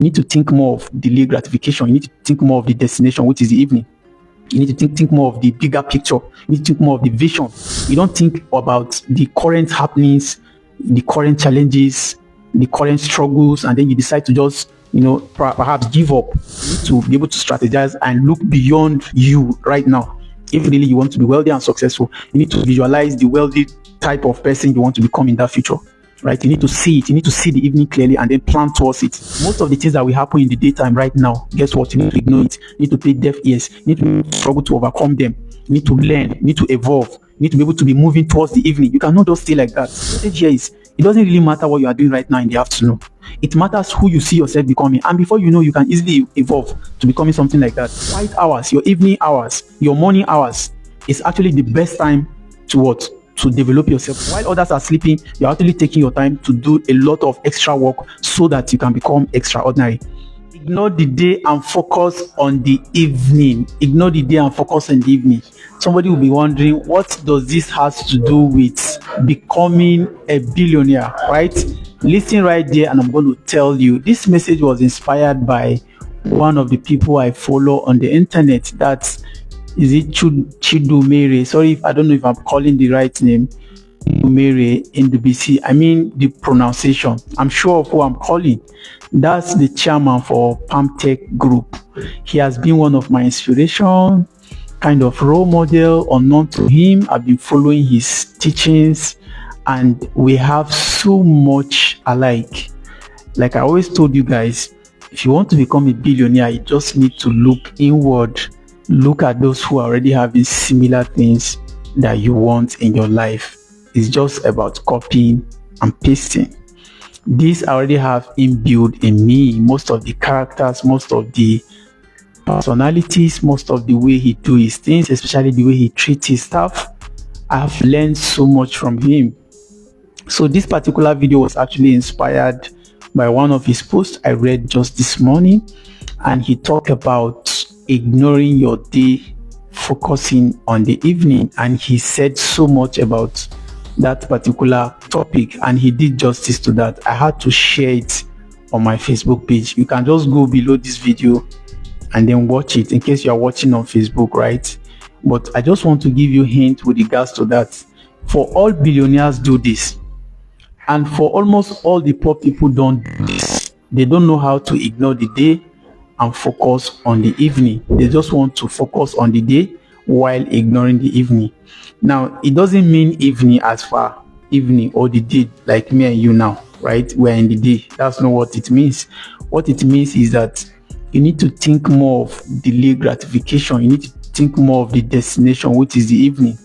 You need to think more of delayed gratification. You need to think more of the destination, which is the evening. You need to think more of the bigger picture. You need to think more of the vision. You don't think about the current happenings, the current challenges, the current struggles, and then you decide to just, perhaps give up. You need to be able to strategize and look beyond you right now. If really you want to be wealthy and successful, you need to visualize the wealthy type of person you want to become in that future. Right? You need to see it. You need to see the evening clearly and then plan towards it. Most of the things that will happen in the daytime right now, guess what? You need to ignore it. You need to pay deaf ears. You need to struggle to overcome them. You need to learn. You need to evolve. You need to be able to be moving towards the evening. You cannot just stay like that. The message here is, it doesn't really matter what you are doing right now in the afternoon. It matters who you see yourself becoming. And before you know, you can easily evolve to becoming something like that. Quiet hours, your evening hours, your morning hours is actually the best time to what? To develop yourself. While others are sleeping, you're actually taking your time to do a lot of extra work so that you can become extraordinary. Ignore the day and focus on the evening. Ignore the day and focus on the evening. Somebody will be wondering, what does this has to do with becoming a billionaire, right? Listen right there, and I'm going to tell you. This message was inspired by one of the people I follow on the internet. That's is it Chidumere? Sorry if I don't know if I'm calling the right name. Chidumere in the BC. I mean the pronunciation. I'm sure of who I'm calling. That's the chairman for Palmtech Group. He has been one of my inspiration, kind of role model unknown to him. I've been following his teachings, and we have so much alike. Like I always told you guys, if you want to become a billionaire, you just need to look inward. Look at those who are already having similar things that you want in your life. It's just about copying and pasting. These I already have inbuilt in me. Most of the characters, most of the personalities, most of the way he do his things, especially the way he treats his staff. I've learned so much from him. So this particular video was actually inspired by one of his posts I read just this morning, and he talked about ignoring your day, focusing on the evening, and he said so much about that particular topic, and he did justice to that. I had to share it on my Facebook page. You can just go below this video and then watch it in case you are watching on Facebook, right? But I just want to give you a hint with regards to that. For all billionaires do this, and for almost all the poor people don't do this. They don't know how to ignore the day and focus on the evening. They just want to focus on the day while ignoring the evening. Now, it doesn't mean evening as far evening or the day like me and you now, right? We're in the day. That's not what it means. What it means is that you need to think more of delayed gratification. You need to think more of the destination, which is the evening.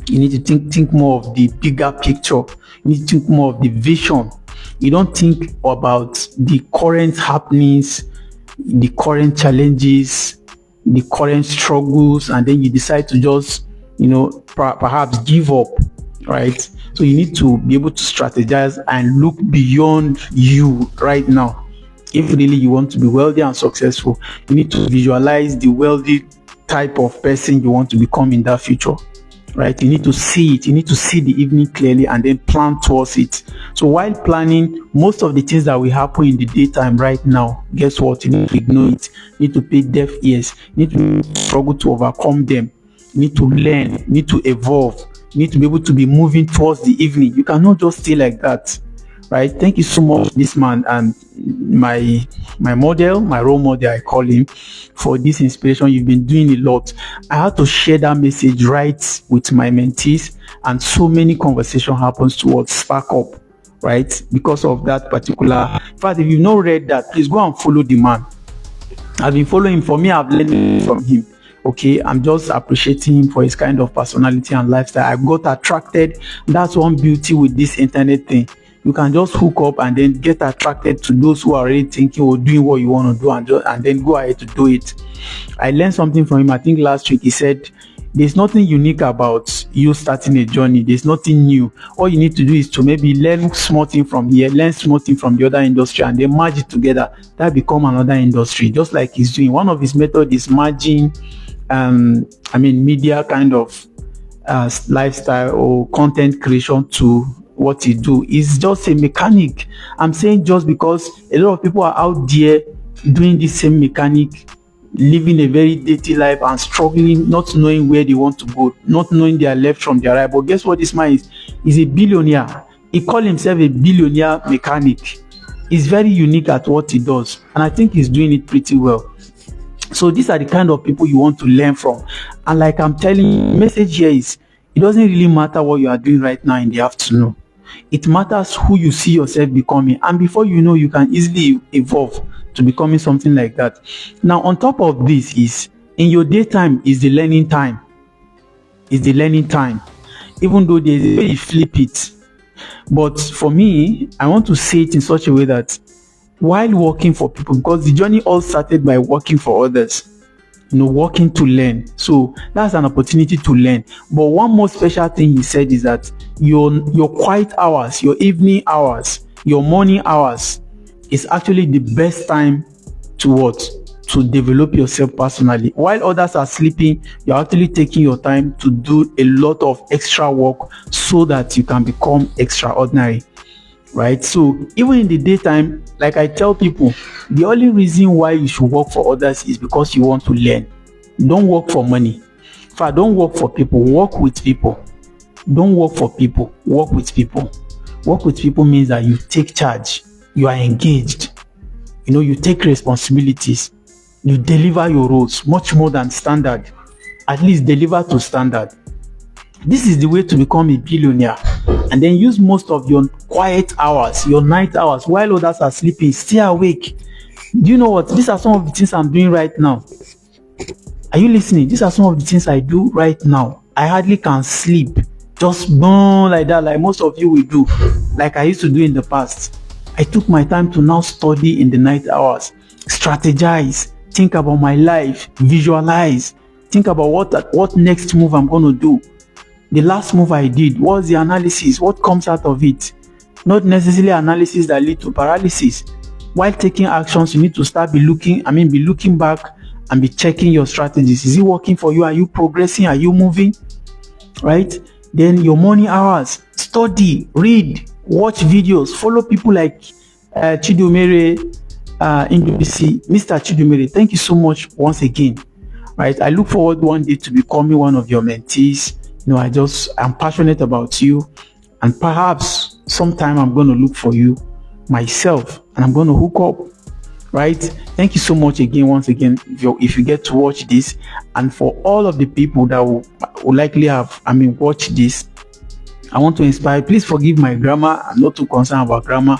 You need to think more of the bigger picture. You need to think more of the vision. You don't think about the current happenings, the current challenges, the current struggles, and then you decide to just, perhaps give up, right? So you need to be able to strategize and look beyond you right now. If really you want to be wealthy and successful, you need to visualize the wealthy type of person you want to become in that future. Right? You need to see it. You need to see the evening clearly and then plan towards it. So while planning, most of the things that will happen in the daytime right now, guess what? You need to ignore it. You need to pay deaf ears. You need to struggle to overcome them. You need to learn. You need to evolve. You need to be able to be moving towards the evening. You cannot just stay like that. Right? Thank you so much, this man, and my model, my role model, I call him, for this inspiration. You've been doing a lot. I had to share that message right with my mentees, and so many conversation happens towards spark up, right? Because of that particular. In fact, if you've not read that, please go and follow the man. I've been following him. For me, I've learned from him. Okay, I'm just appreciating him for his kind of personality and lifestyle. I got attracted. That's one beauty with this internet thing. You can just hook up and then get attracted to those who are already thinking or doing what you want to do, and then go ahead to do it. I learned something from him. I think last week he said, there's nothing unique about you starting a journey. There's nothing new. All you need to do is to maybe learn small thing from here, learn small thing from the other industry, and then merge it together. That become another industry, just like he's doing. One of his methods is merging, media kind of lifestyle or content creation to what he do. He's just a mechanic. I'm saying just because a lot of people are out there doing the same mechanic, living a very dirty life and struggling, not knowing where they want to go, not knowing their left from their right. But guess what this man is? He's a billionaire. He called himself a billionaire mechanic. He's very unique at what he does, and I think he's doing it pretty well. So these are the kind of people you want to learn from. And like I'm telling you, the message here is, it doesn't really matter what you are doing right now in the afternoon. It matters who you see yourself becoming, and before you know, you can easily evolve to becoming something like that. Now, on top of this, is in your daytime is the learning time. Is the learning time. Even though there's a way you flip it. But for me, I want to say it in such a way that while working for people, because the journey all started by working for others, working to learn. So that's an opportunity to learn. But one more special thing he said is that your quiet hours, your evening hours, your morning hours is actually the best time to what? To develop yourself personally. While others are sleeping, you're actually taking your time to do a lot of extra work so that you can become extraordinary. Right? So even in the daytime, like I tell people, the only reason why you should work for others is because you want to learn. Don't work for money. In fact, don't work for people, work with people. Don't work for people, work with people. Work with people means that you take charge, you are engaged, you take responsibilities, you deliver your roles much more than standard. At least deliver to standard. This is the way to become a billionaire. And then use most of your quiet hours, your night hours, while others are sleeping, stay awake. Do you know what? These are some of the things I'm doing right now. Are you listening? These are some of the things I do right now. I hardly can sleep. Just burn like that, like most of you will do, like I used to do in the past. I took my time to now study in the night hours, strategize, think about my life, visualize, think about what next move I'm going to do. The last move I did, what's the analysis? What comes out of it? Not necessarily analysis that lead to paralysis. While taking actions, you need to start be looking back and be checking your strategies. Is it working for you? Are you progressing? Are you moving? Right? Then your morning hours, study, read, watch videos, follow people like Chidomere Indubisi, Mr. Chidomere. Thank you so much once again. Right? I look forward one day to becoming one of your mentees. I'm passionate about you, and perhaps sometime I'm going to look for you myself and I'm going to hook up. Right? Thank you so much again, once again, if you get to watch this. And for all of the people that will likely have, watch this, I want to inspire. Please forgive my grammar. I'm not too concerned about grammar.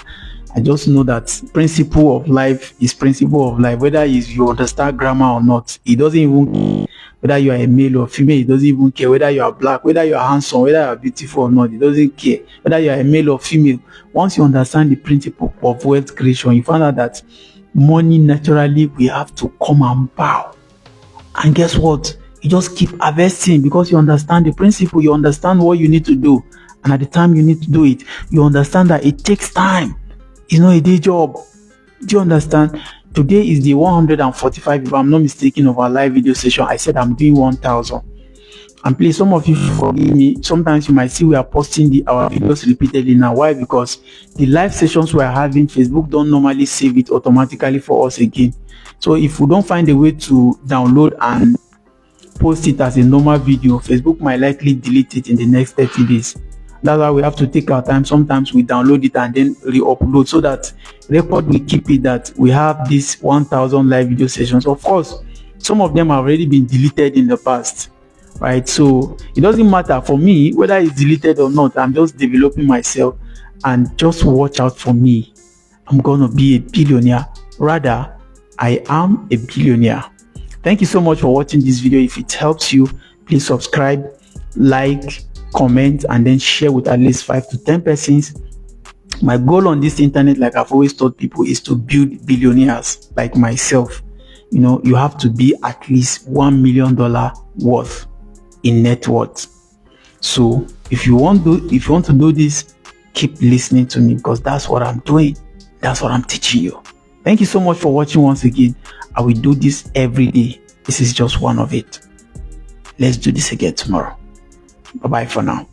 I just know that principle of life is principle of life. Whether you understand grammar or not, it doesn't even care. Whether you are a male or female, it doesn't even care. Whether you are black, whether you are handsome, whether you are beautiful or not, it doesn't care. Whether you are a male or female. Once you understand the principle of wealth creation, you find out that money naturally will have to come and bow. And guess what? You just keep harvesting because you understand the principle. You understand what you need to do. And at the time you need to do it, you understand that it takes time. It's not a day job. Do you understand? Today is the 145, if I'm not mistaken, of our live video session. I said I'm doing 1,000. And please, some of you should forgive me. Sometimes you might see we are posting our videos repeatedly now. Why? Because the live sessions we are having, Facebook don't normally save it automatically for us again. So if we don't find a way to download and post it as a normal video, Facebook might likely delete it in the next 30 days. That's why we have to take our time. Sometimes we download it and then re-upload so that record will keep it that we have these 1,000 live video sessions. Of course, some of them have already been deleted in the past, right? So it doesn't matter for me whether it's deleted or not. I'm just developing myself, and just watch out for me. I'm gonna be a billionaire. Rather, I am a billionaire. Thank you so much for watching this video. If it helps you, please subscribe, like, comment, and then share with at least 5 to 10 persons. My goal on this internet, like I've always told people, is to build billionaires like myself. You have to be at least $1 million worth in net worth. So if you want to do this, keep listening to me, because that's what I'm doing. That's what I'm teaching you. Thank you so much for watching once again. I will do this every day. This is just one of it. Let's do this again tomorrow. Bye-bye for now.